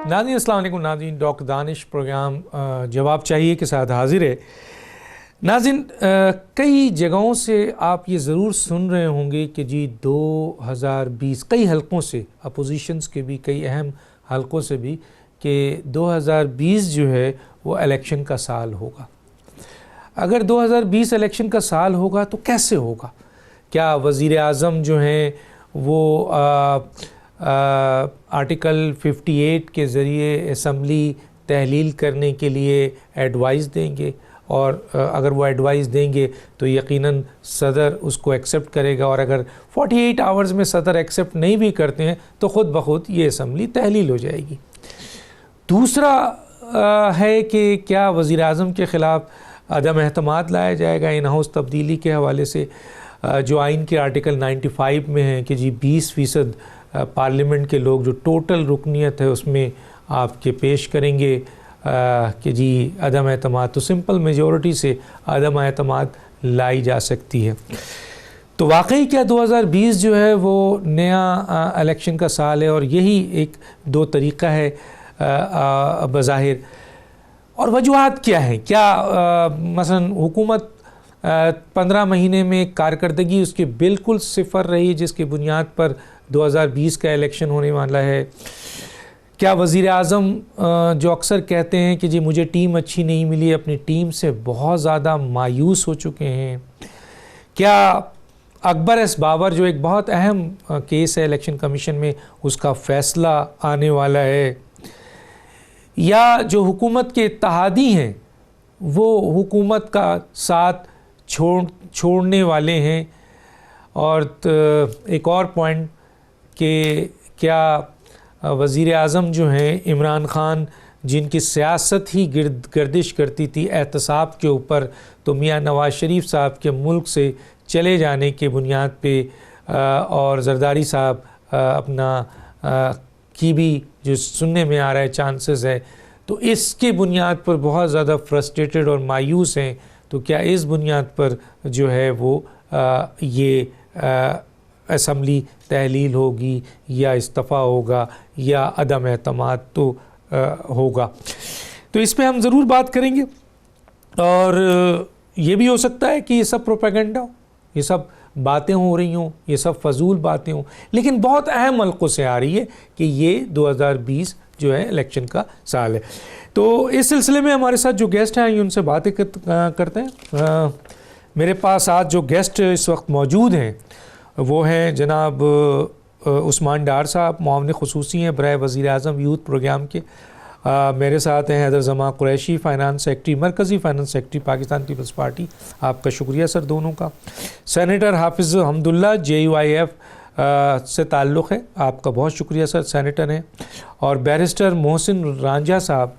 ناظرین السلام علیکم. ناظرین ڈاکٹر دانش پروگرام جواب چاہیے کے ساتھ حاضر ہے. ناظرین کئی جگہوں سے آپ یہ ضرور سن رہے ہوں گے کہ جی 2020 کئی حلقوں سے اپوزیشنز کے بھی کئی اہم حلقوں سے بھی کہ 2020 جو ہے وہ الیکشن کا سال ہوگا. اگر 2020 الیکشن کا سال ہوگا تو کیسے ہوگا؟ کیا وزیر اعظم جو ہیں وہ آرٹیکل 58 کے ذریعے اسمبلی تحلیل کرنے کے لیے ایڈوائز دیں گے؟ اور اگر وہ ایڈوائز دیں گے تو یقیناً صدر اس کو ایکسیپٹ کرے گا، اور اگر 48 آورز میں صدر ایکسیپٹ نہیں بھی کرتے ہیں تو خود بخود یہ اسمبلی تحلیل ہو جائے گی. دوسرا ہے کہ کیا وزیر اعظم کے خلاف عدم اعتماد لایا جائے گا ان ہاؤس تبدیلی کے حوالے سے، جو آئین کے آرٹیکل 95 میں ہیں کہ جی 20% پارلیمنٹ کے لوگ جو ٹوٹل رکنیت ہے اس میں آپ کے پیش کریں گے کہ جی عدم اعتماد. تو سمپل میجورٹی سے عدم اعتماد لائی جا سکتی ہے. تو واقعی کیا 2020 جو ہے وہ نیا الیکشن کا سال ہے؟ اور یہی ایک دو طریقہ ہے بظاہر. اور وجوہات کیا ہیں؟ کیا مثلا حکومت 15 مہینے میں کارکردگی اس کے بالکل صفر رہی جس کی بنیاد پر 2020 کا الیکشن ہونے والا ہے؟ کیا وزیر اعظم جو اکثر کہتے ہیں کہ جی مجھے ٹیم اچھی نہیں ملی، اپنی ٹیم سے بہت زیادہ مایوس ہو چکے ہیں؟ کیا اکبر ایس بابر جو ایک بہت اہم کیس ہے الیکشن کمیشن میں اس کا فیصلہ آنے والا ہے؟ یا جو حکومت کے اتحادی ہیں وہ حکومت کا ساتھ چھوڑنے والے ہیں؟ اور ایک اور پوائنٹ کہ کیا وزیر اعظم جو ہیں عمران خان، جن کی سیاست ہی گردش کرتی تھی احتساب کے اوپر، تو میاں نواز شریف صاحب کے ملک سے چلے جانے کے بنیاد پہ اور زرداری صاحب اپنا کی بھی جو سننے میں آ رہا ہے چانسز ہے، تو اس کے بنیاد پر بہت زیادہ فرسٹریٹڈ اور مایوس ہیں. تو کیا اس بنیاد پر جو ہے وہ یہ اسمبلی تحلیل ہوگی یا استعفیٰ ہوگا یا عدم اعتماد تو ہوگا؟ تو اس پہ ہم ضرور بات کریں گے. اور یہ بھی ہو سکتا ہے کہ یہ سب پروپیگنڈا ہو، یہ سب باتیں ہو رہی ہوں، یہ سب فضول باتیں ہوں، لیکن بہت اہم حلقوں سے آ رہی ہے کہ یہ 2020 جو ہے الیکشن کا سال ہے. تو اس سلسلے میں ہمارے ساتھ جو گیسٹ ہیں ان سے باتیں کرتے ہیں. میرے پاس آج جو گیسٹ اس وقت موجود ہیں وہ ہیں جناب عثمان ڈار صاحب، معاون خصوصی ہیں برائے وزیر اعظم یوتھ پروگرام کے. میرے ساتھ ہیں حیدر زمان قریشی، فائنانس سیکرٹری، مرکزی فائنانس سیکرٹری پاکستان پیپلز پارٹی. آپ کا شکریہ سر دونوں کا. سینیٹر حافظ حمداللہ JUIF سے تعلق ہے، آپ کا بہت شکریہ سر، سینیٹر ہیں. اور بیرسٹر محسن رانجھا صاحب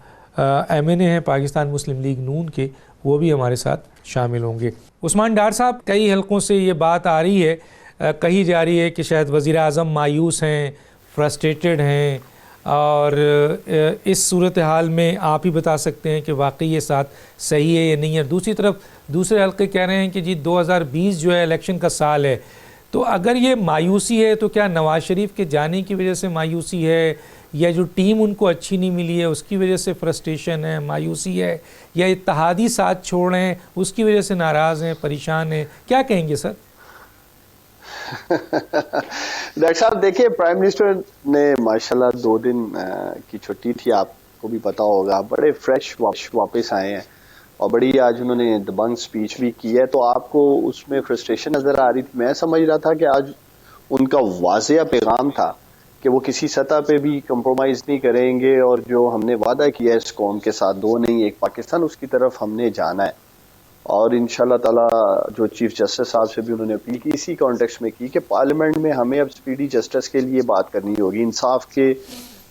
MNA ہیں پاکستان مسلم لیگ نون کے، وہ بھی ہمارے ساتھ شامل ہوں گے. عثمان ڈار صاحب، کئی حلقوں سے یہ بات آ رہی ہے، کہی جا رہی ہے کہ شاید وزیر اعظم مایوس ہیں، فرسٹریٹڈ ہیں، اور اس صورتحال میں آپ ہی بتا سکتے ہیں کہ واقعی یہ ساتھ صحیح ہے یا نہیں ہے. دوسری طرف دوسرے حلقے کہہ رہے ہیں کہ جی 2020 جو ہے الیکشن کا سال ہے. تو اگر یہ مایوسی ہے تو کیا نواز شریف کے جانے کی وجہ سے مایوسی ہے، یا جو ٹیم ان کو اچھی نہیں ملی ہے اس کی وجہ سے فرسٹریشن ہے، مایوسی ہے، یا اتحادی ساتھ چھوڑ رہے ہیں اس کی وجہ سے ناراض ہیں، پریشان ہیں؟ کیا کہیں گے سر؟ ڈاکٹر صاحب دیکھیے، پرائم منسٹر نے ماشاءاللہ 2 دن کی چھٹی تھی، آپ کو بھی پتا ہوگا، بڑے فریش واپس آئے ہیں، اور بڑی آج انہوں نے دبنگ سپیچ بھی کی ہے. تو آپ کو اس میں فرسٹریشن نظر آ رہی تھی. میں سمجھ رہا تھا کہ آج ان کا واضح پیغام تھا کہ وہ کسی سطح پہ بھی کمپرومائز نہیں کریں گے، اور جو ہم نے وعدہ کیا ہے اس قوم کے ساتھ 2 نہیں 1 پاکستان، اس کی طرف ہم نے جانا ہے. اور انشاءاللہ تعالی جو چیف جسٹس صاحب سے بھی انہوں نے اپیل کی اسی کانٹیکسٹ میں کی کہ پارلیمنٹ میں ہمیں اب سپیڈی جسٹس کے لیے بات کرنی ہوگی، انصاف کے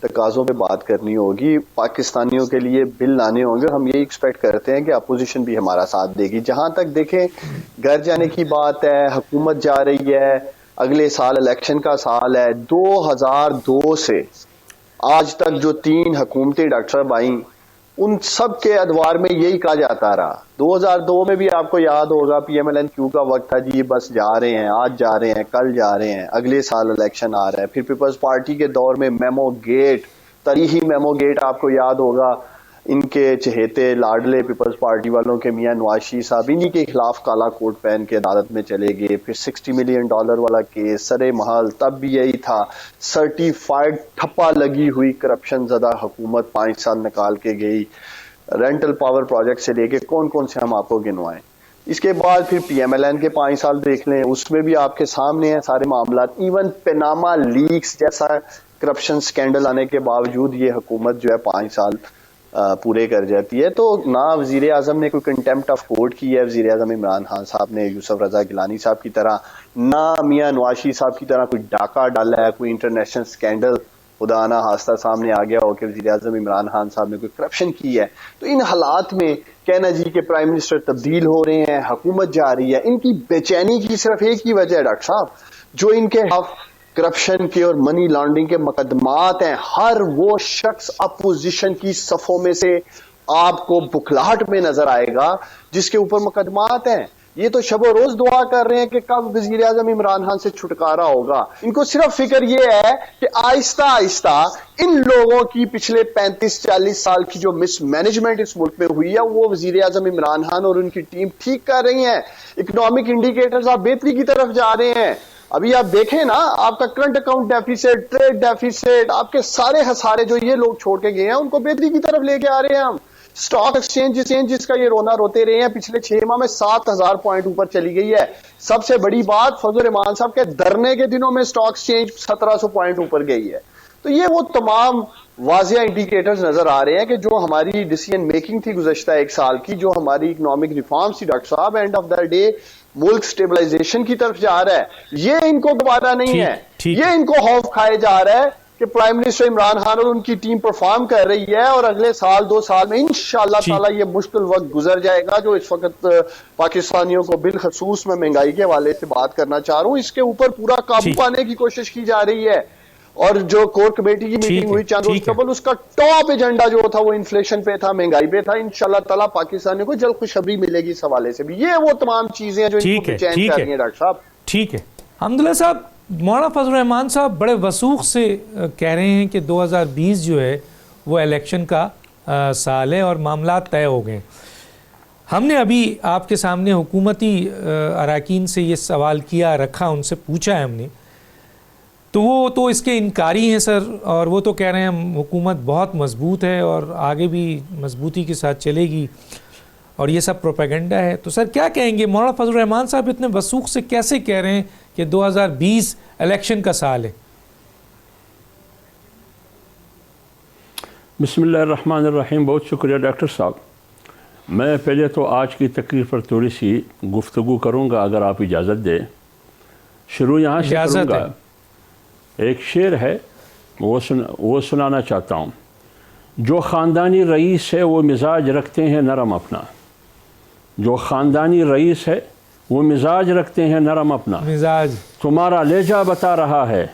تقاضوں پہ بات کرنی ہوگی، پاکستانیوں کے لیے بل لانے ہوں گے. ہم یہی ایکسپیکٹ کرتے ہیں کہ اپوزیشن بھی ہمارا ساتھ دے گی. جہاں تک دیکھیں گھر جانے کی بات ہے، حکومت جا رہی ہے، اگلے سال الیکشن کا سال ہے. 2002 سے آج تک جو 3 حکومتیں ڈاکٹر صاحب آئیں، ان سب کے ادوار میں یہی کہا جاتا رہا. 2002 میں بھی آپ کو یاد ہوگا PMLN-Q کا وقت تھا، جی بس جا رہے ہیں، آج جا رہے ہیں، کل جا رہے ہیں، اگلے سال الیکشن آ رہا ہے. پھر پیپلز پارٹی کے دور میں میمو گیٹ، تاریخی میمو گیٹ آپ کو یاد ہوگا، ان کے چہیتے لاڈلے پیپلز پارٹی والوں کے میاں نواز شریف صاحب انہی کے خلاف کالا کوٹ پہن کے عدالت میں چلے گئے. پھر $60 ملین والا کیس سرے محل، تب بھی یہی تھا، سرٹیفائڈ ٹھپا لگی ہوئی کرپشن زدہ حکومت 5 سال نکال کے گئی. رینٹل پاور پروجیکٹ سے لے کے کون سے ہم آپ کو گنوائیں. اس کے بعد پھر پی ایم ایل این کے 5 سال دیکھ لیں، اس میں بھی آپ کے سامنے ہیں سارے معاملات. ایون پیناما لیکس جیسا کرپشن سکینڈل آنے کے باوجود یہ حکومت جو ہے 5 سال پورے کر جاتی ہے. تو نہ وزیر اعظم نے کوئی کنٹیمپٹ آف کورٹ کی ہے، وزیر اعظم عمران خان صاحب نے یوسف رضا گیلانی صاحب کی طرح، نہ میاں نواز شریف صاحب کی طرح کوئی ڈاکہ ڈالا ہے، کوئی انٹرنیشنل سکینڈل خدا نہ خواستہ سامنے آ گیا ہو کہ وزیر اعظم عمران خان صاحب نے کوئی کرپشن کی ہے. تو ان حالات میں کہنا جی کہ پرائم منسٹر تبدیل ہو رہے ہیں، حکومت جا رہی ہے، ان کی بے چینی کی صرف ایک ہی وجہ ہے ڈاکٹر صاحب، جو ان کے کرپشن کے اور منی لانڈرنگ کے مقدمات ہیں. ہر وہ شخص اپوزیشن کی صفوں میں سے آپ کو بکھلاہٹ میں نظر آئے گا جس کے اوپر مقدمات ہیں. یہ تو شب و روز دعا کر رہے ہیں کہ کب وزیر اعظم عمران خان سے چھٹکارا ہوگا. ان کو صرف فکر یہ ہے کہ آہستہ آہستہ ان لوگوں کی پچھلے 35-40 سال کی جو مس مینجمنٹ اس ملک میں ہوئی ہے وہ وزیر اعظم عمران خان اور ان کی ٹیم ٹھیک کر رہی ہیں. اکنامک انڈیکیٹرز آپ بہتری کی طرف جا رہے ہیں. ابھی آپ دیکھیں نا، آپ کا current account deficit, trade deficit, آپ کے سارے خسارے جو یہ لوگ چھوڑ کے گئے ہیں ان کو بہتری کی طرف لے کے آ رہے ہیں ہم. سٹاک ایکسچینج جس کا یہ رونا روتے رہے ہیں پچھلے 6 ماہ میں 7000 پوائنٹ اوپر چلی گئی ہے. سب سے بڑی بات، فضل الرحمان صاحب کے دھرنے کے دنوں میں سٹاک ایکسچینج 1700 پوائنٹ اوپر گئی ہے. تو یہ وہ تمام واضح انڈیکیٹرز نظر آ رہے ہیں کہ جو ہماری ڈیسیژن میکنگ تھی گزشتہ 1 سال کی، جو ہماری اکنامک ریفارمز تھی ڈاکٹر صاحب، اینڈ آف دا ڈے ملک سٹیبلائزیشن کی طرف جا رہا ہے. یہ ان کو گوارا نہیں ہے، یہ ان کو خوف کھائے جا رہا ہے کہ پرائم منسٹر عمران خان اور ان کی ٹیم پرفارم کر رہی ہے اور اگلے سال 2 سال میں انشاءاللہ تعالی یہ مشکل وقت گزر جائے گا جو اس وقت پاکستانیوں کو بالخصوص میں مہنگائی کے حوالے سے بات کرنا چاہ رہا ہوں، اس کے اوپر پورا قابو پانے کی کوشش کی جا رہی ہے. اور جو کور کمیٹی کی میٹنگ ہوئی چند روز قبل، اس کا ٹاپ ایجنڈا جو تھا وہ انفلیشن پہ تھا، مہنگائی پہ تھا. انشاءاللہ تعالی پاکستانیوں کو جلد خوشخبری ملے گی اس حوالے سے بھی. یہ وہ تمام چیزیں ہیں جو ان کو چینج کر رہی ہیں ڈاکٹر صاحب. ٹھیک ہے حمداللہ صاحب. مولانا فضل الرحمان صاحب بڑے وثوق سے کہہ رہے ہیں کہ 2020 جو ہے وہ الیکشن کا سال ہے اور معاملات طے ہو گئے. ہم نے ابھی آپ کے سامنے حکومتی اراکین سے یہ سوال کیا رکھا، ان سے پوچھا ہے ہم نے، تو وہ تو اس کے انکاری ہیں سر، اور وہ تو کہہ رہے ہیں حکومت بہت مضبوط ہے اور آگے بھی مضبوطی کے ساتھ چلے گی اور یہ سب پروپیگنڈا ہے. تو سر کیا کہیں گے؟ مولانا فضل الرحمان صاحب اتنے وثوق سے کیسے کہہ رہے ہیں کہ 2020 الیکشن کا سال ہے؟ بسم اللہ الرحمن الرحیم. بہت شکریہ ڈاکٹر صاحب. میں پہلے تو آج کی تقریر پر تھوڑی سی گفتگو کروں گا اگر آپ اجازت دیں. شروع یہاں سے کروں گا. ایک شعر ہے وہ سنانا چاہتا ہوں. جو خاندانی رئیس ہے وہ مزاج رکھتے ہیں نرم اپنا. جو خاندانی رئیس ہے وہ مزاج رکھتے ہیں نرم اپنا. مزاج تمہارا لہجہ بتا رہا ہے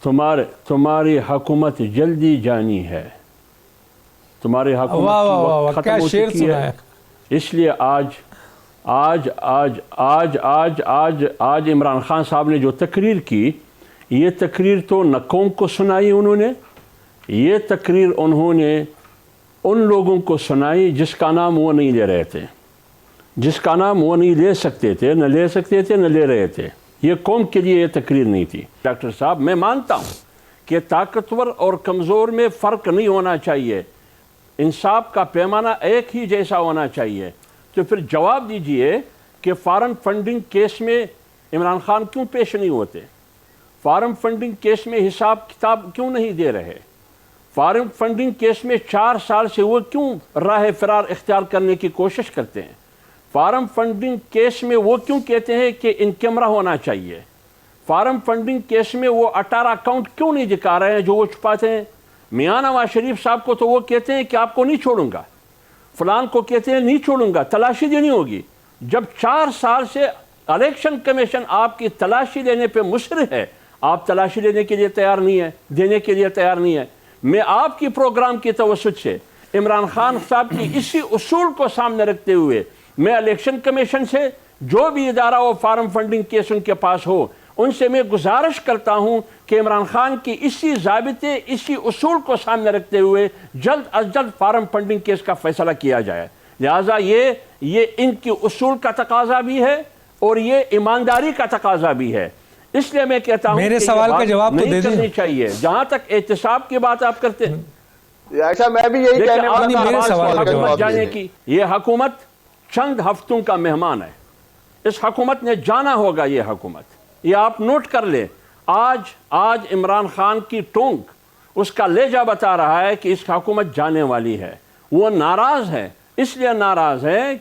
تمہاری حکومت جلدی جانی ہے. تمہاری حکومت ختم ہو چکی ہے. اس لیے آج عمران خان صاحب نے جو تقریر کی، یہ تقریر تو نہ قوم کو سنائی انہوں نے، یہ تقریر انہوں نے ان لوگوں کو سنائی جس کا نام وہ نہیں لے رہے تھے، جس کا نام وہ نہیں لے سکتے تھے، نہ لے سکتے تھے نہ لے رہے تھے. یہ قوم کے لیے یہ تقریر نہیں تھی. ڈاکٹر صاحب میں مانتا ہوں کہ طاقتور اور کمزور میں فرق نہیں ہونا چاہیے، انصاف کا پیمانہ ایک ہی جیسا ہونا چاہیے. تو پھر جواب دیجئے کہ فارم فنڈنگ کیس میں عمران خان کیوں پیش نہیں ہوتے؟ فارم فنڈنگ کیس میں حساب کتاب کیوں نہیں دے رہے؟ فارم فنڈنگ کیس میں 4 سال سے وہ کیوں راہ فرار اختیار کرنے کی کوشش کرتے ہیں؟ فارم فنڈنگ کیس میں وہ کیوں کہتے ہیں کہ ان کیمرہ ہونا چاہیے؟ فارم فنڈنگ کیس میں وہ 18 اکاؤنٹ کیوں نہیں دکھا رہے ہیں جو وہ چھپاتے ہیں؟ میاں نواز شریف صاحب کو تو وہ کہتے ہیں کہ آپ کو نہیں چھوڑوں گا، فلان کو کہتے ہیں نہیں چھوڑوں گا، تلاشی دینی ہوگی. جب 4 سال سے الیکشن کمیشن آپ کی تلاشی لینے پہ مصر ہے، آپ تلاشی لینے کے لیے تیار نہیں ہے، دینے کے لیے تیار نہیں ہے. میں آپ کی پروگرام کی توسط سے عمران خان صاحب کی اسی اصول کو سامنے رکھتے ہوئے میں الیکشن کمیشن سے جو بھی ادارہ ہو فارم فنڈنگ کیس ان کے پاس ہو ان سے میں گزارش کرتا ہوں کہ عمران خان کی اسی ضابطے اسی اصول کو سامنے رکھتے ہوئے جلد از جلد فارم فنڈنگ کیس کا فیصلہ کیا جائے. لہٰذا یہ ان کی اصول کا تقاضا بھی ہے اور یہ ایمانداری کا تقاضا بھی ہے. اس لیے میں کہتا ہوں میرے سوال کا جواب تو دے دیں. کرنی چاہیے. جہاں تک احتساب کی بات آپ کرتے ہیں, اچھا میں بھی یہی کہنے حکومت جانے کی, یہ حکومت چند ہفتوں کا مہمان ہے. اس حکومت نے جانا ہوگا. یہ حکومت, یہ آپ نوٹ کر لیں, آج عمران خان کی ٹونک اس کا لہجہ بتا رہا ہے کہ اس حکومت جانے والی ہے. وہ ناراض ہے, اس لیے ناراض ہے,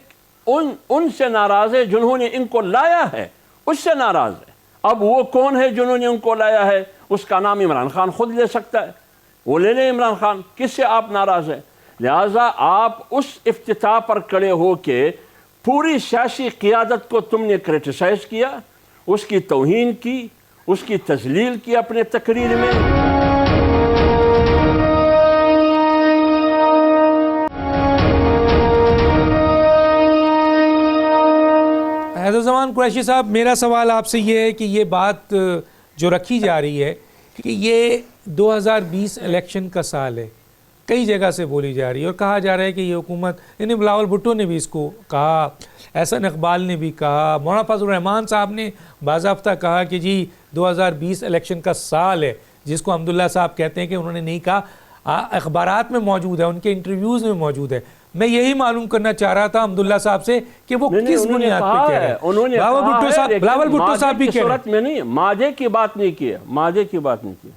ان سے ناراض ہے جنہوں نے ان کو لایا ہے, اس سے ناراض ہے. اب وہ کون ہے جنہوں نے ان کو لایا ہے؟ اس کا نام عمران خان خود لے سکتا ہے. وہ لے لیں عمران خان, کس سے آپ ناراض ہیں؟ لہٰذا آپ اس افتتاح پر کھڑے ہو کے پوری سیاسی قیادت کو تم نے کرٹیسائز کیا, اس کی توہین کی, اس کی تذلیل کی اپنے تقریر میں. حیدرالزمان قریشی صاحب, میرا سوال آپ سے یہ ہے کہ یہ بات جو رکھی جا رہی ہے کہ یہ 2020 الیکشن کا سال ہے, کئی جگہ سے بولی جا رہی ہے اور کہا جا رہا ہے کہ یہ حکومت, یعنی بلاول بھٹو نے بھی اس کو کہا, احسن اقبال نے بھی کہا, مولانا فضل الرحمان صاحب نے باضابطہ کہا کہ جی 2020 الیکشن کا سال ہے, جس کو حمداللہ صاحب کہتے ہیں کہ انہوں نے نہیں کہا, اخبارات میں موجود ہے, ان کے انٹرویوز میں موجود ہے. میں یہی معلوم کرنا چاہ رہا تھا حمداللہ صاحب سے کہ وہ کس بنیاد پہ کہہ رہے ہیں. بلاول بھٹو صاحب بھی کہہ رہے ہیں, مادے کی بات نہیں کی, مادے کی بات نہیں کی.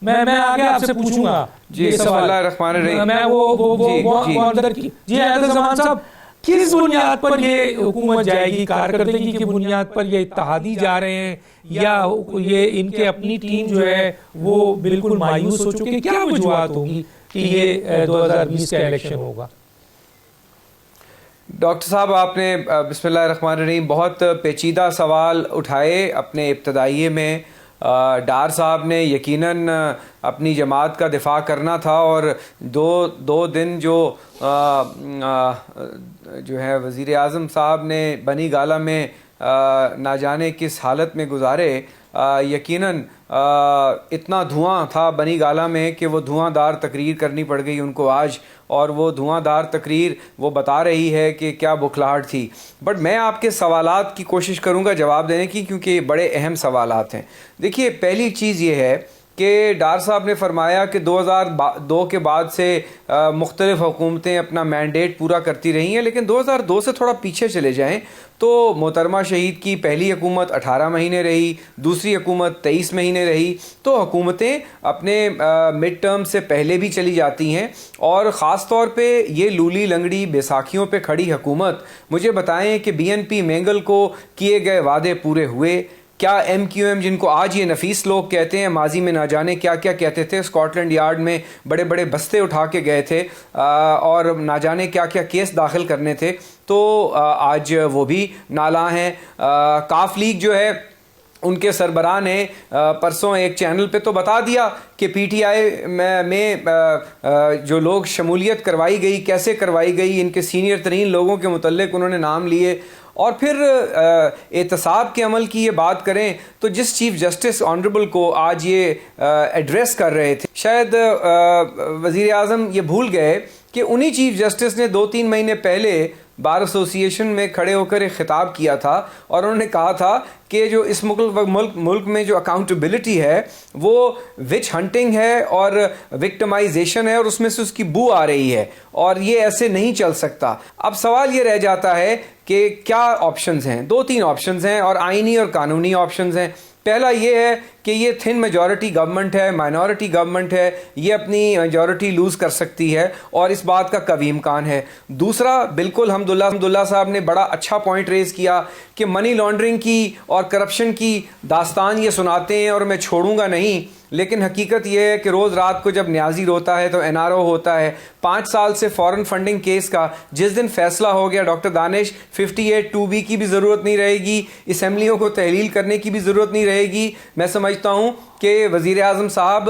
میں آگے آپ سے پوچھوں گا. جی بسم اللہ الرحمن الرحیم. میں وہ اندر کی جی حیدرالزمان صاحب, کس بنیاد پر یہ حکومت جائے گی؟ کارکردگی کی بنیاد پر یہ اتحادی جا رہے ہیں یا یہ ان کے اپنی ٹیم جو ہے وہ بالکل مایوس ہو چکے؟ کیا وجوہات ہوگی کہ یہ 2020 کا الیکشن ہوگا؟ ڈاکٹر صاحب, آپ نے بسم اللہ الرحمن الرحیم بہت پیچیدہ سوال اٹھائے اپنے ابتدائیے میں. ڈار صاحب نے یقیناً اپنی جماعت کا دفاع کرنا تھا اور دو دن جو ہے وزیر اعظم صاحب نے بنی گالہ میں نہ جانے کس حالت میں گزارے. یقیناً اتنا دھواں تھا بنی گالہ میں کہ وہ دھواں دار تقریر کرنی پڑ گئی ان کو آج, اور وہ دھواں دار تقریر وہ بتا رہی ہے کہ کیا بکھلاہٹ تھی. بٹ میں آپ کے سوالات کی کوشش کروں گا جواب دینے کی, کیونکہ یہ بڑے اہم سوالات ہیں. دیکھیے, پہلی چیز یہ ہے کہ ڈار صاحب نے فرمایا کہ 2002 کے بعد سے مختلف حکومتیں اپنا مینڈیٹ پورا کرتی رہی ہیں, لیکن 2002 سے تھوڑا پیچھے چلے جائیں تو محترمہ شہید کی پہلی حکومت 18 مہینے رہی, دوسری حکومت 23 مہینے رہی. تو حکومتیں اپنے مڈ ٹرم سے پہلے بھی چلی جاتی ہیں, اور خاص طور پہ یہ لولی لنگڑی بیساکھیوں پہ کھڑی حکومت, مجھے بتائیں کہ بی این پی مینگل کو کیے گئے وعدے پورے ہوئے؟ کیا ایم کیو ایم, جن کو آج یہ نفیس لوگ کہتے ہیں, ماضی میں نہ جانے کیا کیا کہتے تھے, اسکاٹ لینڈ یارڈ میں بڑے بڑے بستے اٹھا کے گئے تھے اور نہ جانے کیا کیا کیس داخل کرنے تھے, تو آج وہ بھی نالاں ہیں. کاف لیگ جو ہے ان کے سربراہ نے پرسوں ایک چینل پہ تو بتا دیا کہ پی ٹی آئی میں جو لوگ شمولیت کروائی گئی, کیسے کروائی گئی, ان کے سینئر ترین لوگوں کے متعلق انہوں نے نام لیے. اور پھر احتساب کے عمل کی یہ بات کریں تو جس چیف جسٹس آنریبل کو آج یہ ایڈریس کر رہے تھے, شاید وزیر اعظم یہ بھول گئے کہ انہی چیف جسٹس نے 2-3 مہینے پہلے بار ایسوسی ایشن میں کھڑے ہو کر ایک خطاب کیا تھا, اور انہوں نے کہا تھا کہ جو اس ملک میں جو اکاؤنٹیبلٹی ہے وہ وچ ہنٹنگ ہے اور وکٹمائزیشن ہے, اور اس میں سے اس کی بو آ رہی ہے, اور یہ ایسے نہیں چل سکتا. اب سوال یہ رہ جاتا ہے کہ کیا آپشنز ہیں؟ 2-3 آپشنز ہیں, اور آئینی اور قانونی آپشنز ہیں. پہلا یہ ہے کہ یہ تھن میجورٹی گورنمنٹ ہے, مائنورٹی گورنمنٹ ہے, یہ اپنی میجورٹی لوز کر سکتی ہے, اور اس بات کا قوی امکان ہے. دوسرا, بالکل حمداللہ صاحب نے بڑا اچھا پوائنٹ ریز کیا کہ منی لانڈرنگ کی اور کرپشن کی داستان یہ سناتے ہیں اور میں چھوڑوں گا نہیں, لیکن حقیقت یہ ہے کہ روز رات کو جب نیازی روتا ہے تو این آر او ہوتا ہے. 5 سال سے فورن فنڈنگ کیس کا جس دن فیصلہ ہو گیا ڈاکٹر دانش, 58(2)B کی بھی ضرورت نہیں رہے گی, اسمبلیوں کو تحلیل کرنے کی بھی ضرورت نہیں رہے گی. میں سمجھتا ہوں کہ وزیر اعظم صاحب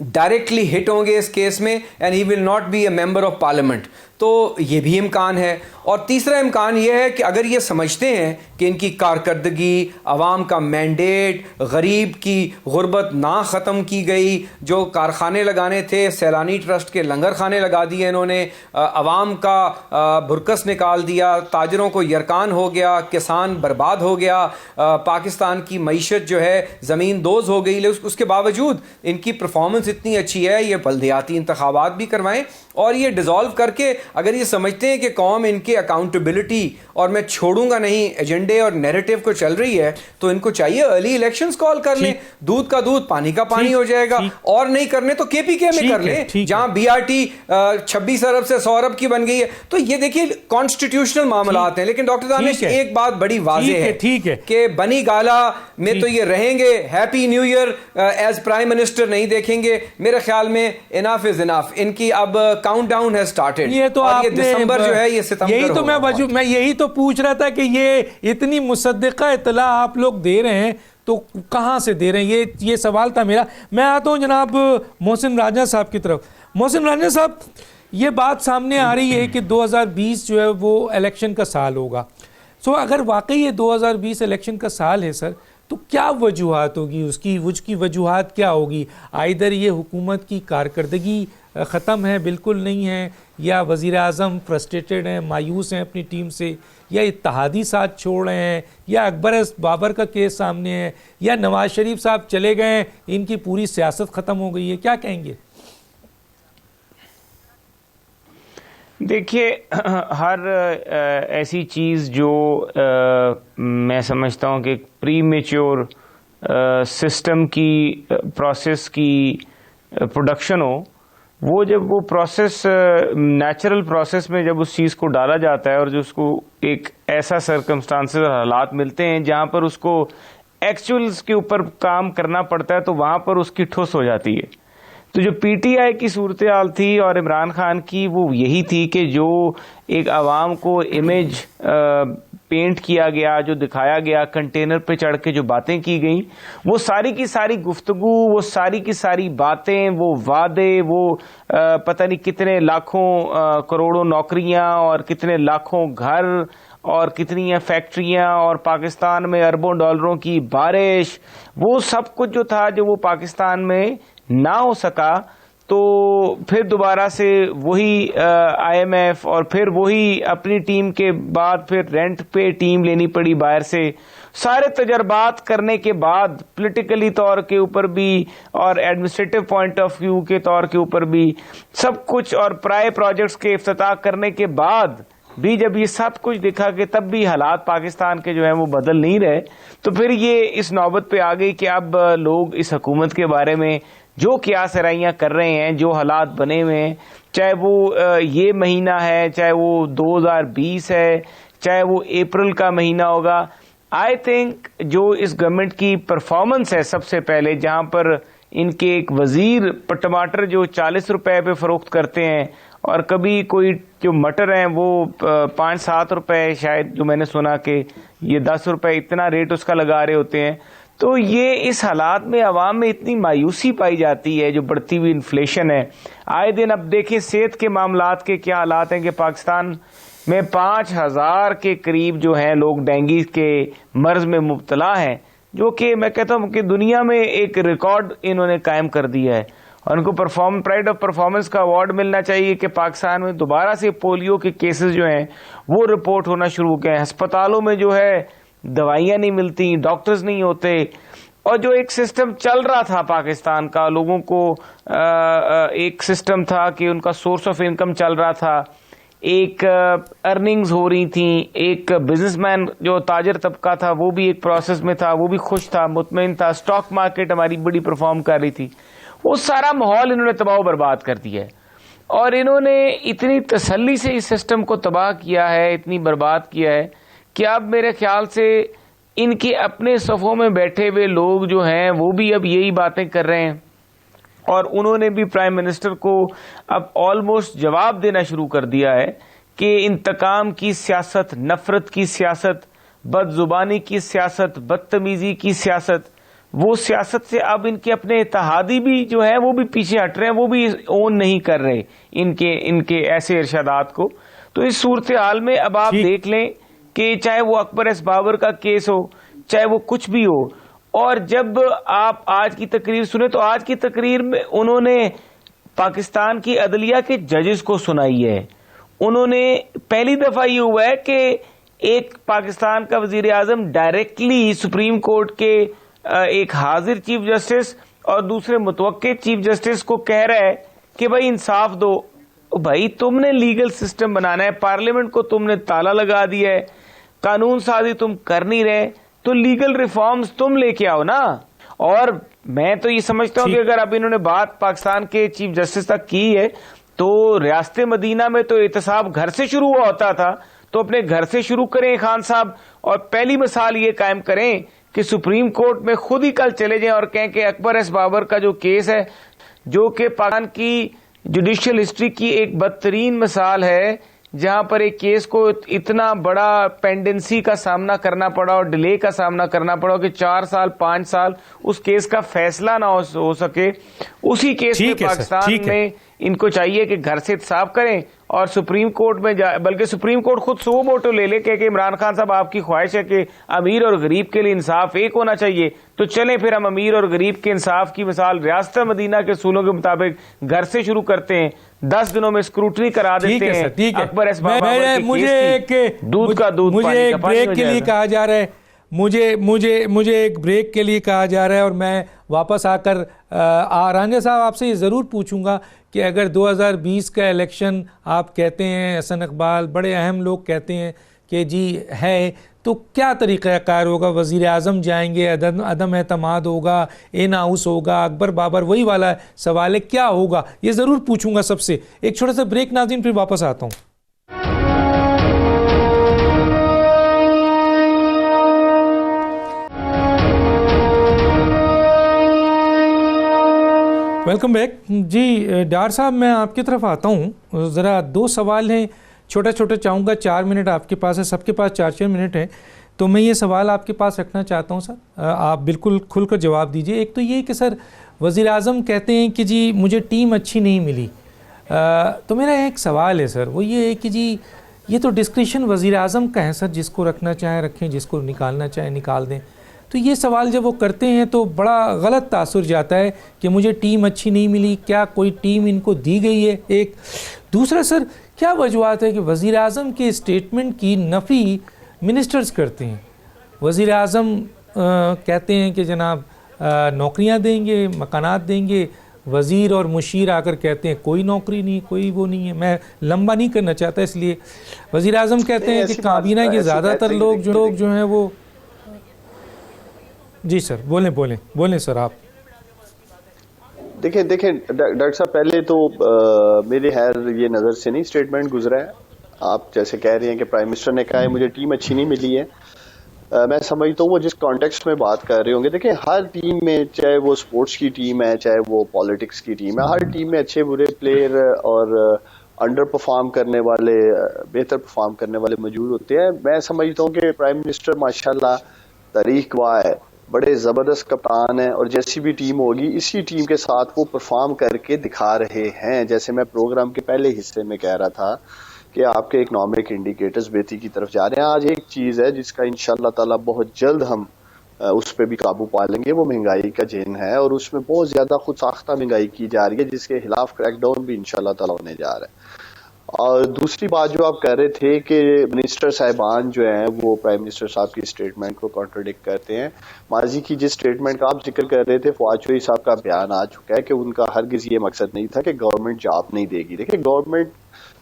ڈائریکٹلی ہٹ ہوں گے اس کیس میں, and he will not be a member of parliament. تو یہ بھی امکان ہے. اور تیسرا امکان یہ ہے کہ اگر یہ سمجھتے ہیں کہ ان کی کارکردگی، عوام کا مینڈیٹ، غریب کی غربت نہ ختم کی گئی، جو کارخانے لگانے تھے سیلانی ٹرسٹ کے لنگر خانے لگا دیے انہوں نے، عوام کا برکس نکال دیا، تاجروں کو یرکان ہو گیا، کسان برباد ہو گیا، پاکستان کی معیشت جو ہے زمین دوز ہو گئی، اس کے باوجود ان کی پرفارمنس اتنی اچھی ہے، یہ بلدیاتی انتخابات بھی کروائیں اور یہ ڈیزالو کر کے اگر یہ سمجھتے ہیں کہ قوم ان کے اکاؤنٹیبلٹی اور میں چھوڑوں گا نہیں ایجنڈے اور نیریٹو کو چل رہی ہے، تو ان کو چاہیے ارلی الیکشنز کال کر لیں. دودھ کا دودھ پانی کا پانی ہو جائے گا. اور نہیں کرنے تو کے پی کے میں کر لیں، جہاں بی آر ٹی 26 ارب سے 100 ارب کی بن گئی ہے. تو یہ دیکھیے کانسٹیٹیوشنل معاملات ہیں. لیکن ڈاکٹر دانش ایک بات بڑی واضح ہے کہ بنی گالا میں تو یہ رہیں گے، happy new year as prime minister نہیں دیکھیں گے. میرے خیال میں انف از انف. ان کی اب کاؤنٹ ڈاؤن ہے سٹارٹڈ. یہ تو یہ دسمبر جو ہے یہ ستمبر. یہی تو میں یہی تو پوچھ رہا تھا کہ یہ اتنی مصدقہ اطلاع آپ لوگ دے رہے ہیں تو کہاں سے دے رہے ہیں؟ یہ سوال تھا میرا. میں آتا ہوں جناب محسن راجہ صاحب کی طرف. محسن راجہ صاحب، یہ بات سامنے آ رہی ہے کہ 2020 جو ہے وہ الیکشن کا سال ہوگا. اگر واقعی یہ 2020 الیکشن کا سال ہے سر، تو کیا وجوہات ہوگی اس کی وجوہات کیا ہوگی؟ آئیدر یہ حکومت کی کارکردگی ختم ہے، بالکل نہیں ہے، یا وزیر اعظم فرسٹریٹڈ ہیں، مایوس ہیں اپنی ٹیم سے، یا اتحادی ساتھ چھوڑ رہے ہیں، یا اکبر بابر کا کیس سامنے ہے، یا نواز شریف صاحب چلے گئے ہیں، ان کی پوری سیاست ختم ہو گئی ہے. کیا کہیں گے؟ دیکھیے، ہر ایسی چیز جو میں سمجھتا ہوں کہ پری میچور سسٹم کی پروسیس کی پروڈکشن ہو، وہ جب وہ پروسیس نیچرل پروسیس میں جب اس چیز کو ڈالا جاتا ہے اور جو اس کو ایک ایسا سرکمسٹانسز اور حالات ملتے ہیں جہاں پر اس کو ایکچولز کے اوپر کام کرنا پڑتا ہے، تو وہاں پر اس کی ٹھوس ہو جاتی ہے. تو جو پی ٹی آئی کی صورتحال تھی اور عمران خان کی، وہ یہی تھی کہ جو ایک عوام کو امیج پینٹ کیا گیا، جو دکھایا گیا، کنٹینر پہ چڑھ کے جو باتیں کی گئیں، وہ ساری کی ساری گفتگو، وہ ساری کی ساری باتیں، وہ وعدے، وہ پتہ نہیں کتنے لاکھوں کروڑوں نوکریاں اور کتنے لاکھوں گھر اور کتنی فیکٹریاں اور پاکستان میں اربوں ڈالروں کی بارش، وہ سب کچھ جو تھا جو وہ پاکستان میں نہ ہو سکا، تو پھر دوبارہ سے وہی آئی ایم ایف اور پھر وہی اپنی ٹیم کے بعد پھر رینٹ پہ ٹیم لینی پڑی باہر سے. سارے تجربات کرنے کے بعد پولیٹیکلی طور کے اوپر بھی اور ایڈمنسٹریٹو پوائنٹ آف ویو کے طور کے اوپر بھی سب کچھ، اور پرائے پروجیکٹس کے افتتاح کرنے کے بعد بھی جب یہ سب کچھ دکھا کہ تب بھی حالات پاکستان کے جو ہیں وہ بدل نہیں رہے، تو پھر یہ اس نوبت پہ آ گئی کہ اب لوگ اس حکومت کے بارے میں جو قیاس آرائیاں کر رہے ہیں، جو حالات بنے ہوئے ہیں، چاہے وہ یہ مہینہ ہے، چاہے وہ 2020 ہے، چاہے وہ اپریل کا مہینہ ہوگا. آئی تھنک جو اس گورنمنٹ کی پرفارمنس ہے، سب سے پہلے جہاں پر ان کے ایک وزیر ٹماٹر جو 40 روپے پہ فروخت کرتے ہیں، اور کبھی کوئی جو مٹر ہیں وہ 5-7 روپے شاید، جو میں نے سنا کہ یہ 10 روپے اتنا ریٹ اس کا لگا رہے ہوتے ہیں. تو یہ اس حالات میں عوام میں اتنی مایوسی پائی جاتی ہے، جو بڑھتی ہوئی انفلیشن ہے آئے دن. اب دیکھیں صحت کے معاملات کے کیا حالات ہیں کہ پاکستان میں 5000 کے قریب جو ہیں لوگ ڈینگی کے مرض میں مبتلا ہیں، جو کہ میں کہتا ہوں کہ دنیا میں ایک ریکارڈ انہوں نے قائم کر دیا ہے. اور ان کو پرائڈ آف پرفارمنس کا ایوارڈ ملنا چاہیے کہ پاکستان میں دوبارہ سے پولیو کے کیسز جو ہیں وہ رپورٹ ہونا شروع ہو گئے ہیں. ہسپتالوں میں جو ہے دوائیاں نہیں ملتی، ڈاکٹرز نہیں ہوتے، اور جو ایک سسٹم چل رہا تھا پاکستان کا، لوگوں کو ایک سسٹم تھا کہ ان کا سورس آف انکم چل رہا تھا، ایک ارننگز ہو رہی تھیں، ایک بزنس مین جو تاجر طبقہ تھا وہ بھی ایک پروسیس میں تھا، وہ بھی خوش تھا، مطمئن تھا، اسٹاک مارکیٹ ہماری بڑی پرفارم کر رہی تھی. وہ سارا ماحول انہوں نے تباہ و برباد کر دیا ہے، اور انہوں نے اتنی تسلی سے اس سسٹم کو تباہ کیا ہے، اتنی برباد کیا ہے کہ اب میرے خیال سے ان کے اپنے صفوں میں بیٹھے ہوئے لوگ جو ہیں وہ بھی اب یہی باتیں کر رہے ہیں، اور انہوں نے بھی پرائم منسٹر کو اب آلموسٹ جواب دینا شروع کر دیا ہے کہ انتقام کی سیاست، نفرت کی سیاست، بد زبانی کی سیاست، بدتمیزی کی سیاست، وہ سیاست سے اب ان کے اپنے اتحادی بھی جو ہے وہ بھی پیچھے ہٹ رہے ہیں, وہ بھی اون نہیں کر رہے ان کے ایسے ارشادات کو. تو اس صورتحال میں اب آپ دیکھ لیں کہ چاہے وہ اکبر ایس بابر کا کیس ہو, چاہے وہ کچھ بھی ہو, اور جب آپ آج کی تقریر سنیں تو آج کی تقریر میں انہوں نے پاکستان کی عدلیہ کے ججز کو سنائی ہے. انہوں نے پہلی دفعہ یہ ہوا ہے کہ ایک پاکستان کا وزیر اعظم ڈائریکٹلی سپریم کورٹ کے ایک حاضر چیف جسٹس اور دوسرے متوقع چیف جسٹس کو کہہ رہا ہے کہ بھائی انصاف دو. بھائی تم نے لیگل سسٹم بنانا ہے, پارلیمنٹ کو تم نے تالا لگا دیا ہے, قانون سازی تم کر نہیں رہے, تو لیگل ریفارمز تم لے کے آؤ نا. اور میں تو یہ سمجھتا ہوں کہ اگر اب انہوں نے بات پاکستان کے چیف جسٹس تک کی ہے تو ریاست مدینہ میں تو احتساب گھر سے شروع ہوا ہوتا تھا, تو اپنے گھر سے شروع کریں خان صاحب, اور پہلی مثال یہ قائم کریں کہ سپریم کورٹ میں خود ہی کل چلے جائیں اور کہیں کہ اکبر ایس بابر کا جو کیس ہے, جو کہ پاکستان کی جوڈیشل ہسٹری کی ایک بدترین مثال ہے, جہاں پر ایک کیس کو اتنا بڑا پینڈنسی کا سامنا کرنا پڑا اور ڈیلے کا سامنا کرنا پڑا کہ 4 سال 5 سال اس کیس کا فیصلہ نہ ہو سکے. اسی کیس میں پاکستان میں ان کو چاہیے کہ گھر سے احتساب کریں اور سپریم کورٹ میں بلکہ سپریم کورٹ خود 100 ووٹوں لے لے کہ عمران خان صاحب آپ کی خواہش ہے کہ امیر اور غریب کے لیے انصاف ایک ہونا چاہیے, تو چلیں پھر ہم امیر اور غریب کے انصاف کی مثال ریاست مدینہ کے اصولوں کے مطابق گھر سے شروع کرتے ہیں, 10 دنوں میں اسکروٹنی کرا دیتے ہیں اکبر ایس بابر. مجھے ایک بریک کے لیے کہا جا رہا ہے, مجھے ایک بریک کے لیے کہا جا رہا ہے, اور میں واپس آ کر رانجھا صاحب آپ سے یہ ضرور پوچھوں گا کہ اگر 2020 کا الیکشن آپ کہتے ہیں, حسن اقبال بڑے اہم لوگ کہتے ہیں کہ جی ہے, تو کیا طریقہ کار ہوگا؟ وزیر اعظم جائیں گے, عدم اعتماد ہوگا, ان ہاؤس ہوگا, اکبر بابر وہی والا سوال ہے, کیا ہوگا؟ یہ ضرور پوچھوں گا سب سے. ایک چھوٹا سا بریک ناظرین, پھر واپس آتا ہوں. Welcome back. جی ڈار صاحب میں آپ کی طرف آتا ہوں. ذرا 2 سوال ہیں, چھوٹا چاہوں گا, 4 منٹ آپ کے پاس ہے, سب کے پاس 4 منٹ ہیں, تو میں یہ سوال آپ کے پاس رکھنا چاہتا ہوں سر, آپ بالکل کھل کر جواب دیجئے. ایک تو یہ کہ سر وزیر اعظم کہتے ہیں کہ جی مجھے ٹیم اچھی نہیں ملی, تو میرا ایک سوال ہے سر, وہ یہ ہے کہ جی یہ تو ڈسکریشن وزیر اعظم کا ہے سر, جس کو رکھنا چاہیں رکھیں, جس کو نکالنا چاہیں نکال دیں. تو یہ سوال جب وہ کرتے ہیں تو بڑا غلط تاثر جاتا ہے کہ مجھے ٹیم اچھی نہیں ملی, کیا کوئی ٹیم ان کو دی گئی ہے؟ ایک دوسرا سر, کیا وجوہات ہے کہ وزیر اعظم کے اسٹیٹمنٹ کی نفی منسٹرز کرتے ہیں؟ وزیر اعظم کہتے ہیں کہ جناب نوکریاں دیں گے, مکانات دیں گے, وزیر اور مشیر آ کر کہتے ہیں کوئی نوکری نہیں, کوئی وہ نہیں ہے. میں لمبا نہیں کرنا چاہتا, اس لیے وزیر اعظم کہتے ہیں کہ کابینہ کے زیادہ تر لوگ جو ہیں وہ. جی سر بولیں سر آپ. دیکھیں ڈاکٹر صاحب, پہلے تو میرے خیر یہ نظر سے نہیں اسٹیٹمنٹ گزرا ہے. آپ جیسے کہہ رہے ہیں کہ پرائم منسٹر نے کہا ہے مجھے ٹیم اچھی نہیں ملی ہے, میں سمجھتا ہوں وہ جس کانٹیکسٹ میں بات کر رہے ہوں گے. دیکھیں ہر ٹیم میں, چاہے وہ اسپورٹس کی ٹیم ہے, چاہے وہ پالیٹکس کی ٹیم ہے, ہر ٹیم میں اچھے برے پلیئر اور انڈر پرفارم کرنے والے, بہتر پرفارم کرنے والے موجود ہوتے ہیں. میں سمجھتا ہوں کہ پرائم منسٹر ماشاءاللہ تاریخ گواہ ہے, بڑے زبردست کپتان ہیں, اور جیسی بھی ٹیم ہوگی اسی ٹیم کے ساتھ وہ پرفارم کر کے دکھا رہے ہیں. جیسے میں پروگرام کے پہلے حصے میں کہہ رہا تھا کہ آپ کے اکنامک انڈیکیٹرز بہتری کی طرف جا رہے ہیں. آج ایک چیز ہے جس کا انشاءاللہ تعالی بہت جلد ہم اس پہ بھی قابو پا لیں گے, وہ مہنگائی کا جین ہے, اور اس میں بہت زیادہ خود ساختہ مہنگائی کی جا رہی ہے, جس کے خلاف کریک ڈاؤن بھی انشاءاللہ تعالی ہونے جا رہا ہے. اور دوسری بات جو آپ کہہ رہے تھے کہ منسٹر صاحبان جو ہیں وہ پرائم منسٹر صاحب کی اسٹیٹمنٹ کو کانٹرڈکٹ کرتے ہیں. ماضی کی جس اسٹیٹمنٹ کا آپ ذکر کر رہے تھے, فواد چوہدری صاحب کا بیان آ چکا ہے کہ ان کا ہرگز یہ مقصد نہیں تھا کہ گورنمنٹ جاب نہیں دے گی. دیکھیں گورنمنٹ